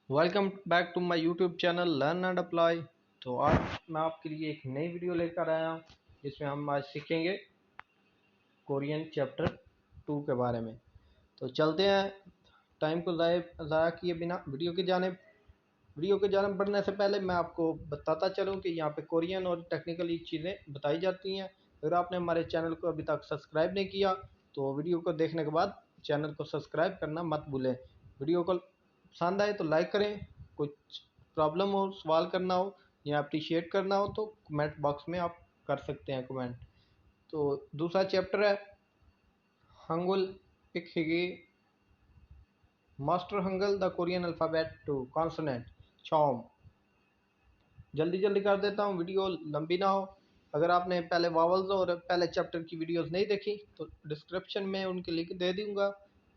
Welcome back to my YouTube channel learn and apply. तो आज मैं आपके लिए एक नई वीडियो लेकर आया हूँ जिसमें हम आज सीखेंगे कोरियन चैप्टर 2 के बारे में। तो चलते हैं, टाइम को ज़ाया किए बिना वीडियो के जाने बढ़ने से पहले मैं आपको बताता चलूँ कि यहाँ पे कोरियन और टेक्निकली चीज़ें बताई जाती हैं। अगर आपने हमारे चैनल को अभी तक सब्सक्राइब नहीं किया तो वीडियो को देखने के बाद चैनल को सब्सक्राइब करना मत भूलें। वीडियो को पसंद आए तो लाइक करें। कुछ प्रॉब्लम हो, सवाल करना हो या अप्रिशिएट करना हो तो कमेंट बॉक्स में आप कर सकते हैं कमेंट। तो दूसरा चैप्टर है हंगुल पिक हिगी master Hangul the Korean alphabet two consonant चॉम। जल्दी जल्दी कर देता हूँ, वीडियो लंबी ना हो। अगर आपने पहले वावल्स और पहले चैप्टर की वीडियोस नहीं देखी तो डिस्क्रिप्शन में उनके लिंक दे दूँगा,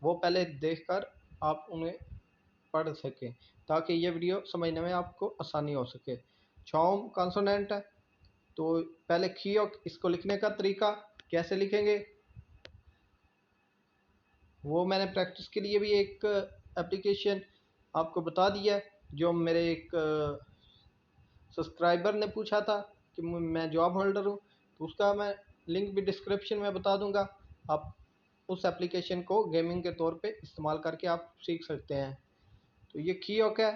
वो पहले देखकर आप उन्हें पढ़ सकें ताकि ये वीडियो समझने में आपको आसानी हो सके। चौम कॉन्सोनेंट है, तो पहले खियोक इसको लिखने का तरीका कैसे लिखेंगे वो मैंने प्रैक्टिस के लिए भी एक एप्लीकेशन आपको बता दिया है, जो मेरे एक सब्सक्राइबर ने पूछा था कि मैं जॉब होल्डर हूँ, तो उसका मैं लिंक भी डिस्क्रिप्शन में बता दूंगा। आप उस एप्लीकेशन को गेमिंग के तौर पे इस्तेमाल करके आप सीख सकते हैं। तो ये खियोक है,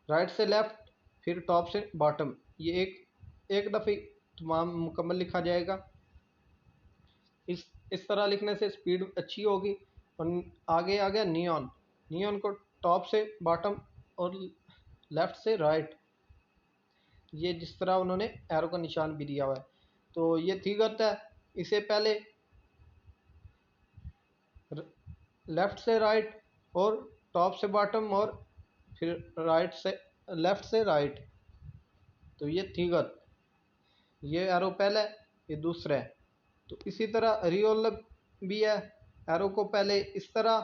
राइट से लेफ़्ट फिर टॉप से बॉटम, ये एक दफ़े तमाम मुकम्मल लिखा जाएगा। इस तरह लिखने से स्पीड अच्छी होगी। और आगे आ गया नियॉन, नियॉन को टॉप से बॉटम और लेफ़्ट से राइट, ये जिस तरह उन्होंने एरो का निशान भी दिया हुआ है। तो ये ठीक होता है। इसे पहले लेफ़्ट से राइट और टॉप से बॉटम और फिर राइट से लेफ़्ट से राइट, तो ये ठीक है। ये एरो पहला है, ये दूसरा है। तो इसी तरह रियोल भी है, एरो को पहले इस तरह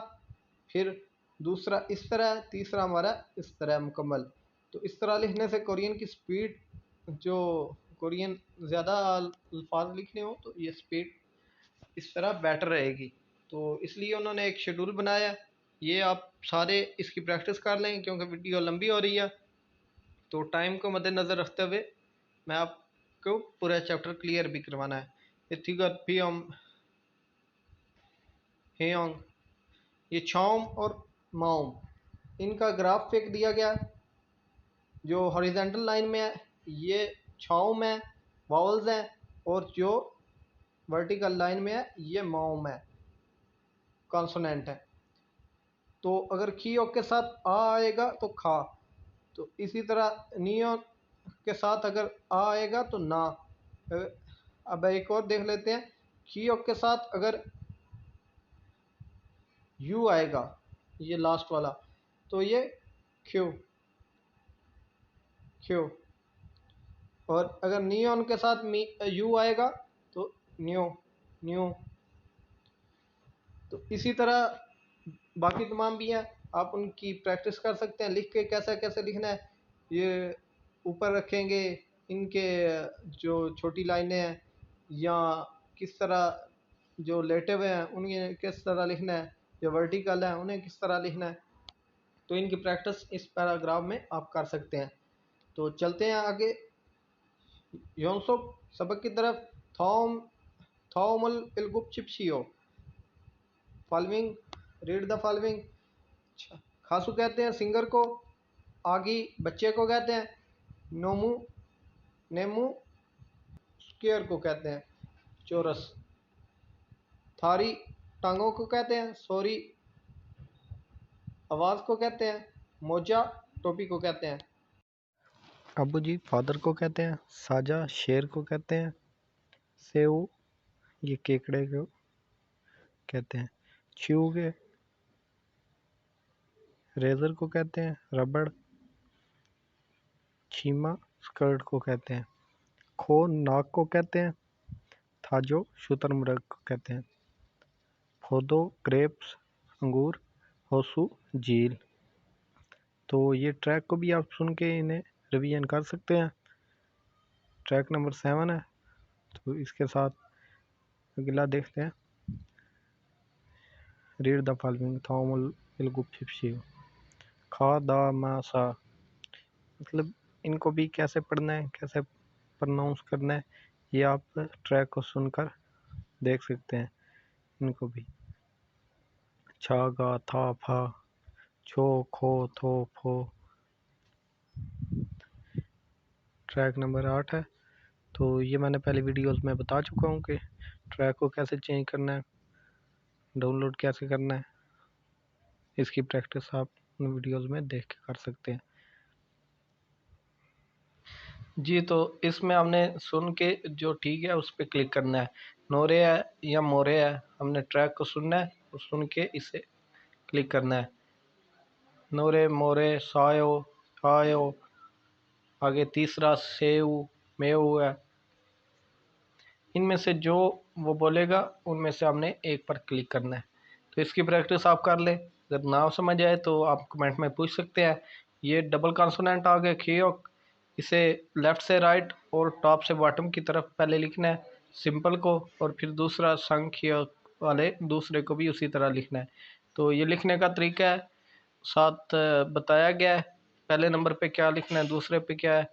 फिर दूसरा इस तरह, तीसरा हमारा इस तरह मुकम्मल। तो इस तरह लिखने से कोरियन की स्पीड, जो कोरियन ज़्यादा अल्फाज लिखने हो तो ये स्पीड इस तरह बेटर रहेगी। तो इसलिए उन्होंने एक शेड्यूल बनाया। ये आप सारे इसकी प्रैक्टिस कर लें क्योंकि वीडियो लंबी हो रही है। तो टाइम को मद्देनज़र रखते हुए मैं आपको पूरा चैप्टर क्लियर भी करवाना है। इथिगत पियम हेयोंग, ये छौम और माओम, इनका ग्राफ फेंक दिया गया। जो हॉरिजेंटल लाइन में है ये छौम है, वावल्स हैं, और जो वर्टिकल लाइन में है ये माओम है, कॉन्सोनेंट है। तो अगर खीयोग के साथ आ आएगा तो खा, तो इसी तरह नियोन के साथ अगर आ आएगा तो ना। अब एक और देख लेते हैं, खीयोग के साथ अगर यू आएगा, ये लास्ट वाला, तो ये क्यू क्यू। और अगर नियोन के साथ यू आएगा तो न्यू न्यू। तो इसी तरह बाकी तमाम भी हैं, आप उनकी प्रैक्टिस कर सकते हैं। लिख के कैसे कैसे लिखना है ये ऊपर रखेंगे। इनके जो छोटी लाइनें हैं या किस तरह जो लेटे हुए हैं उन्हें किस तरह लिखना है, जो वर्टिकल है उन्हें किस तरह लिखना है, तो इनकी प्रैक्टिस इस पैराग्राफ में आप कर सकते हैं। तो चलते हैं आगे योनसोक सबक की तरफ। थॉम थॉमल इलगुपचिपशियो फॉलोइंग, रीड द फॉलोइंग। खासू कहते हैं सिंगर को, आगी बच्चे को कहते हैं, नोमू नेमू स्क्वेयर को कहते हैं चौरस, थारी टांगों को कहते हैं, सॉरी आवाज़ को कहते हैं, मोजा टोपी को कहते हैं, अबू जी फादर को कहते हैं, साजा शेर को कहते हैं, सेऊ ये केकड़े को कहते हैं, च्यूगे रेज़र को कहते हैं, रबड़ चीमा स्कर्ट को कहते हैं, खो नाक को कहते हैं, थाजो शुतुरमुर्ग को कहते हैं, फोदो ग्रेप्स अंगूर, होसू झील। तो ये ट्रैक को भी आप सुन के इन्हें रिवीजन कर सकते हैं। ट्रैक नंबर 7 है। तो इसके साथ अगला देखते हैं, रीड द फॉलोइंग थॉमल इलगुपशिप। खा दा मा सा, मतलब इनको भी कैसे पढ़ना है, कैसे प्रोनाउंस करना है, ये आप ट्रैक को सुनकर देख सकते हैं इनको भी। छा गा था फा, छो खो थो फो। ट्रैक नंबर 8 है। तो ये मैंने पहले वीडियोस में बता चुका हूँ कि ट्रैक को कैसे चेंज करना है, डाउनलोड कैसे करना है। इसकी प्रैक्टिस आप उन वीडियोस में देख के कर सकते हैं जी। तो इसमें हमने सुन के जो ठीक है उस पर क्लिक करना है। नोरे है या मोरे है, हमने ट्रैक को सुनना है और सुन के इसे क्लिक करना है। नोरे मोरे सायो आयो, आगे तीसरा सेऊ मेऊ है। इनमें से जो वो बोलेगा उनमें से हमने एक पर क्लिक करना है। तो इसकी प्रैक्टिस आप कर ले। अगर ना समझ आए तो आप कमेंट में पूछ सकते हैं। ये डबल कॉन्सोनेंट आ गए खियोक, इसे लेफ़्ट से राइट और टॉप से बॉटम की तरफ पहले लिखना है सिंपल को, और फिर दूसरा संखियोक वाले दूसरे को भी उसी तरह लिखना है। तो ये लिखने का तरीका है साथ बताया गया है। पहले नंबर पे क्या लिखना है, दूसरे पे क्या है,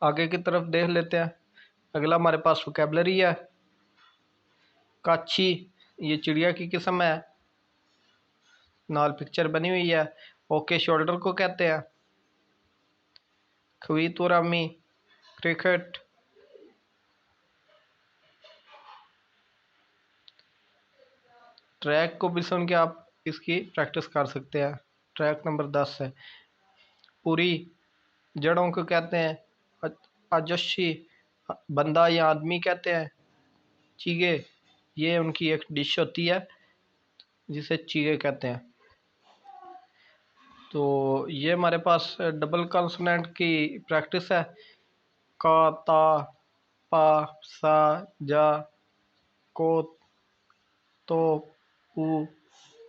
आगे की तरफ देख लेते हैं। अगला हमारे पास वोकैबलरी है। काछी, ये चिड़िया की किस्म है, नाल पिक्चर बनी हुई है। ओके शोल्डर को कहते हैं। खवीतुरामी क्रिकेट। ट्रैक को भी सुन के आप इसकी प्रैक्टिस कर सकते हैं। ट्रैक नंबर 10 है। पूरी, जड़ों को कहते हैं। अजशी, बंदा या आदमी कहते हैं। चीगे, ये उनकी एक डिश होती है जिसे चीगे कहते हैं। तो ये हमारे पास डबल कॉन्सोनेंट की प्रैक्टिस है। का ता पा सा जा को तो उ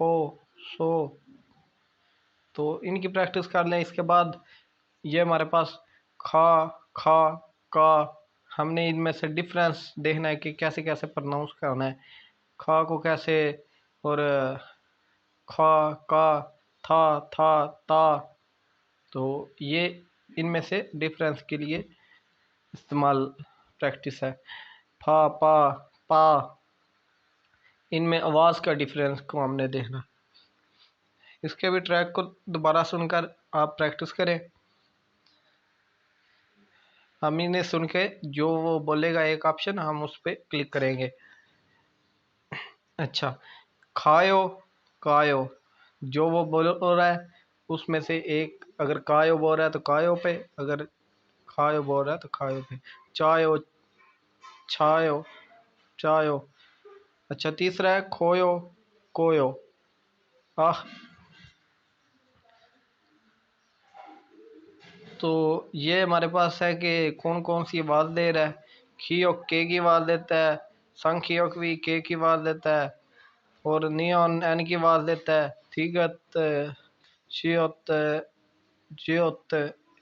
ओ सो। तो इनकी प्रैक्टिस कर लें। इसके बाद ये हमारे पास खा खा का, हमने इनमें से डिफरेंस देखना है कि कैसे कैसे प्रोनाउंस करना है। खा को कैसे, और खा का, था ता। तो ये इनमें से डिफरेंस के लिए इस्तेमाल प्रैक्टिस है। फा पा पा, इनमें आवाज़ का डिफरेंस को हमने देखना। इसके भी ट्रैक को दोबारा सुनकर आप प्रैक्टिस करें। हम इन्हें सुन के जो वो बोलेगा एक ऑप्शन, हम उस पर क्लिक करेंगे। अच्छा, खायो कायो, जो वो बोल रहा है उसमें से एक, अगर कायो बोल रहा है तो कायो पे, अगर खायो बोल रहा है तो खायो पे। चायो छायो चायो। अच्छा, तीसरा है खोयो कोयो। आह, तो ये हमारे पास है कि कौन कौन सी आवाज़ दे रहा है। खियोक के की आवाज़ देता है, संखियोक भी के की आवाज़ देता है, और नियॉन एन की आवाज़ देता है। थीगत शियोत जियोत,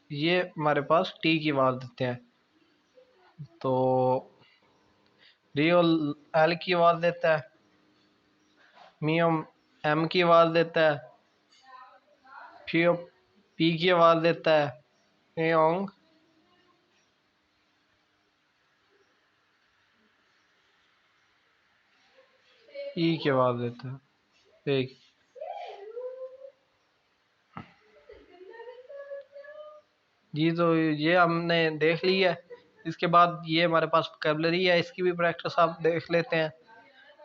ये हमारे पास टी की आवाज़ देते हैं। तो रियो एल की आवाज़ देता है, मियम एम की आवाज़ देता है, फियो पी की आवाज़ देता है, एयोंग ई की आवाज़ देता है। एक जी, तो ये हमने देख ली है। इसके बाद ये हमारे पास वोकैबलरी है, इसकी भी प्रैक्टिस आप देख लेते हैं।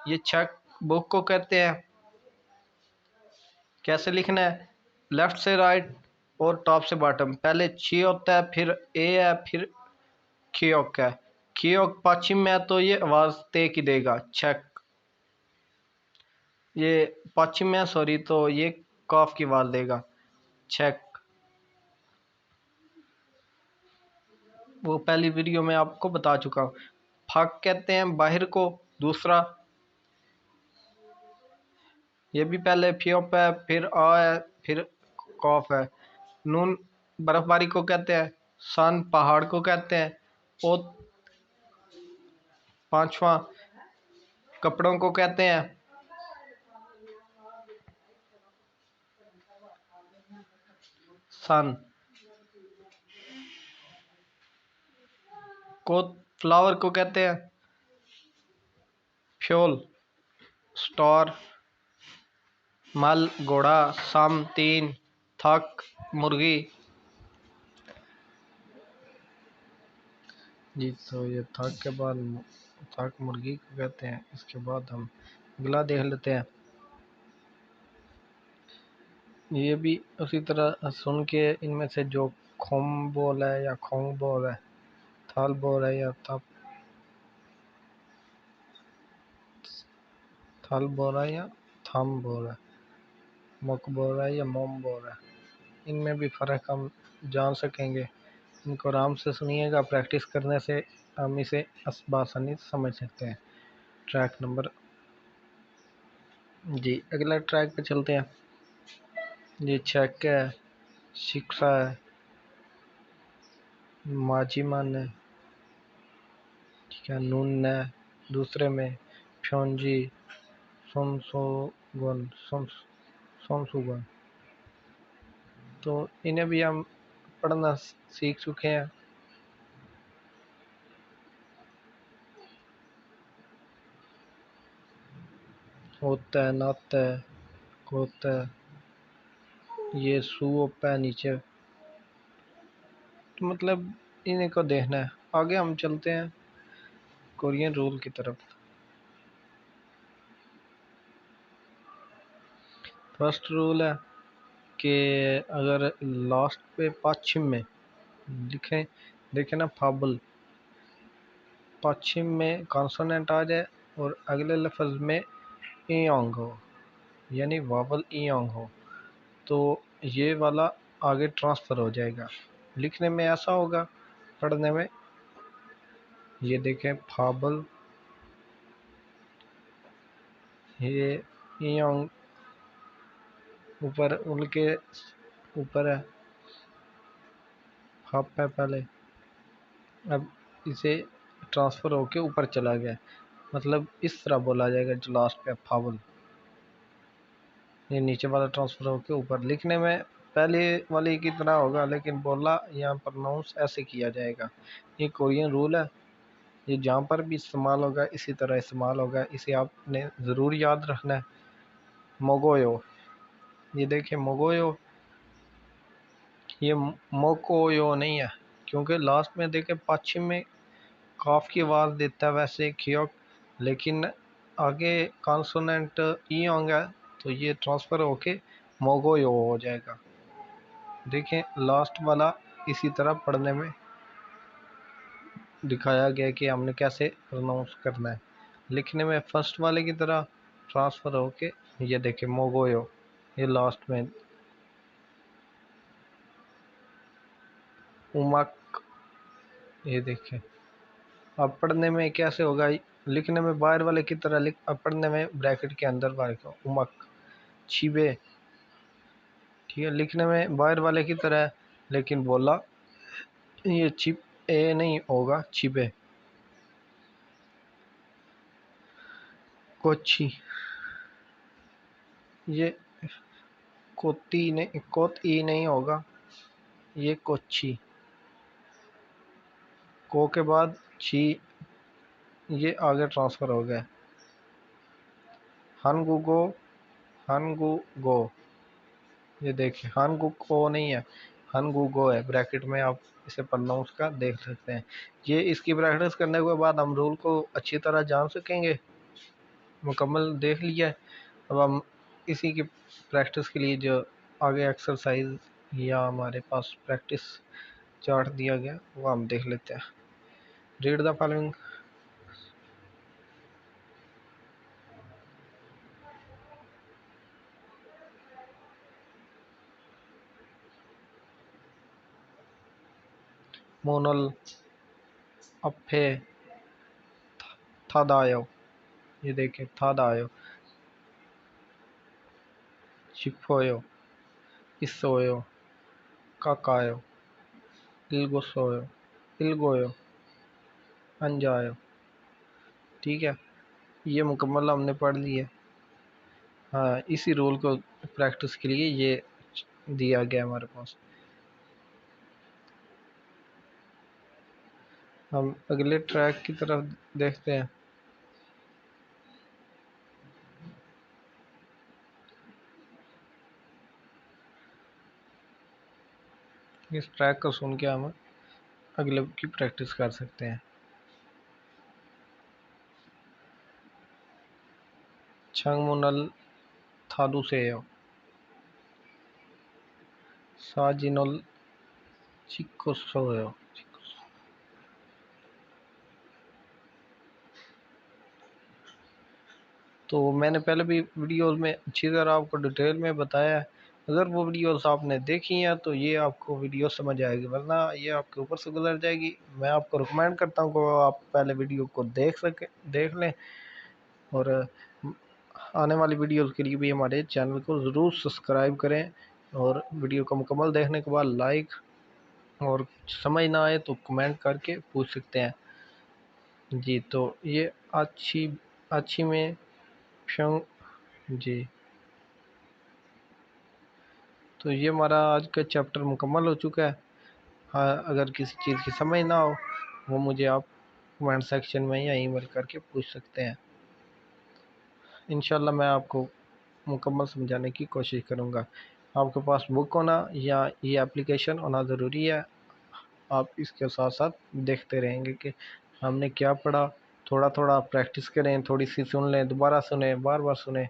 ये चेक बुक को कहते हैं। कैसे लिखना है, लेफ्ट से राइट और टॉप से बॉटम। पहले छी होता है, फिर ए है, फिर खियोक है। खियोक पश्चिम में है तो ये आवाज़ ते की देगा, चेक। ये पश्चिम में है, सॉरी, तो ये कॉफ की आवाज़ देगा, चेक। वो पहली वीडियो में आपको बता चुका हूँ। फक कहते हैं बाहर को, दूसरा। ये भी पहले फियोप है, फिर आ है, फिर कॉफ है। नून बर्फबारी को कहते हैं। सन पहाड़ को कहते हैं। और पांचवा कपड़ों को कहते हैं। सन को, फ्लावर को कहते हैं फ्योल। स्टार, मल घोड़ा, सम तीन, थक मुर्गी। जी तो ये थक के बाद थक मुर्गी को कहते हैं। इसके बाद हम अगला देख लेते हैं। ये भी उसी तरह सुन के इनमें से जो खोम बोल है या खोंग बोल है, थाल बोल है या थल बोल है या थम बोल है, मुक बोल है या मोम बोल है, इनमें भी फ़र्क हम जान सकेंगे। इनको आराम से सुनिएगा, प्रैक्टिस करने से हम इसे आसानी से समझ सकते हैं। ट्रैक नंबर जी अगला ट्रैक पे चलते हैं। ये चेक है, शिक्षा है, माजीमन है, ठीक है, नून है, दूसरे में फ्योंजी, सोमसोगन, सोमसुगन। तो इन्हें भी हम पढ़ना सीख चुके हैं। होता है, नाता है, होता है, ये सुओपा है नीचे। तो मतलब इन्हीं को देखना है। आगे हम चलते हैं कोरियन रूल की तरफ। फर्स्ट रूल है कि अगर लास्ट पे पश्चिम में लिखें, देखें ना, फाबल पश्चिम में कॉन्सोनेंट आ जाए और अगले लफ्ज़ में ईयोंग हो, यानी वावल ईयोंग हो, तो ये वाला आगे ट्रांसफ़र हो जाएगा। लिखने में ऐसा होगा, पढ़ने में ये देखें फाबल, ये ईयोंग ऊपर उनके ऊपर है, फाप है पहले, अब इसे ट्रांसफ़र होके ऊपर चला गया, मतलब इस तरह बोला जाएगा जो लास्ट पे फावल, ये नीचे वाला ट्रांसफ़र होके ऊपर। लिखने में पहले वाले की तरह होगा, लेकिन बोला यहाँ प्रोनाउंस ऐसे किया जाएगा। ये कोरियन रूल है, ये जहाँ पर भी इस्तेमाल होगा इसी तरह इस्तेमाल होगा, इसे आपने ज़रूर याद रखना है। मोगोयो, ये देखिए मोगोयो, ये मोकोयो नहीं है, क्योंकि लास्ट में देखें पश्चिम में काफ की आवाज़ देता है वैसे खियोक, लेकिन आगे कॉन्सोनेंट ई होंगे तो ये ट्रांसफ़र होके मोगोयो हो जाएगा। देखें लास्ट वाला इसी तरह पढ़ने में दिखाया गया कि हमने कैसे प्रोनाउंस करना है। लिखने में फर्स्ट वाले की तरह ट्रांसफ़र होके ये देखें मोगोयो, ये लास्ट में उमक, ये देखें। अब पढ़ने में कैसे होगा, लिखने में बाहर वाले की तरह लिख, अब पढ़ने में ब्रैकेट के अंदर वाले को उमक छिबे, ठीक है, लिखने में बाहर वाले की तरह है, लेकिन बोला ये छिप ए नहीं होगा, छिबे। कोची, ये कोती नहीं, कोत ई नहीं होगा, ये कोची, को के बाद छी, ये आगे ट्रांसफ़र हो गया। हनगुगो, हनगुगो, ये देखिए हनगुगो नहीं है, हनगुगो है, ब्रैकेट में आप इसे प्रोनाउंस का देख सकते हैं। ये इसकी प्रैक्टिस करने के बाद हम रूल को अच्छी तरह जान सकेंगे। मुकम्मल देख लिया है। अब हम इसी की प्रैक्टिस के लिए जो आगे एक्सरसाइज या हमारे पास प्रैक्टिस चार्ट दिया गया वो हम देख लेते हैं। Read the following. मोनल, अफे, थादायो, ये देखिए थादायो, शिफोयो, इसोयो, काकायो, इल्गोसोयो, इल्गोयो, अंजायो। ठीक है, ये मुकम्मल हमने पढ़ ली है। हाँ, इसी रूल को प्रैक्टिस के लिए ये दिया गया हमारे पास। हम अगले ट्रैक की तरफ देखते हैं। इस ट्रैक को सुन के हम अगले की प्रैक्टिस कर सकते हैं। छंगमुनल थादुसेयो साजिनोल चिकोसोयो। तो मैंने पहले भी वीडियोस में अच्छी तरह आपको डिटेल में बताया है। अगर वो वीडियोस आपने देखी हैं तो ये आपको वीडियो समझ आएगी, वरना ये आपके ऊपर से गुजर जाएगी। मैं आपको रिकमेंड करता हूँ कि आप पहले वीडियो को देख लें, और आने वाली वीडियोस के लिए भी हमारे चैनल को ज़रूर सब्सक्राइब करें। और वीडियो को मुकम्मल देखने के बाद लाइक, और समझ ना आए तो कमेंट करके पूछ सकते हैं जी। तो ये अच्छी अच्छी में क्षण जी। तो ये हमारा आज का चैप्टर मुकम्मल हो चुका है। हाँ, अगर किसी चीज़ की समझ ना हो वो मुझे आप कमेंट सेक्शन में या ईमेल करके पूछ सकते हैं। इंशाल्लाह मैं आपको मुकम्मल समझाने की कोशिश करूँगा। आपके पास बुक होना या ये एप्लीकेशन होना ज़रूरी है। आप इसके साथ साथ देखते रहेंगे कि हमने क्या पढ़ा। थोड़ा थोड़ा प्रैक्टिस करें, थोड़ी सी सुन लें, दोबारा सुने, बार बार सुने।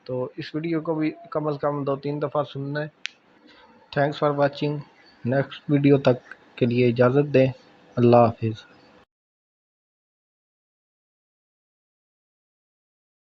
तो इस वीडियो को भी कम से कम 2-3 दफ़ा सुनना है। Thanks for watching. Next video तक के लिए इजाज़त दें। अल्लाह हाफिज़।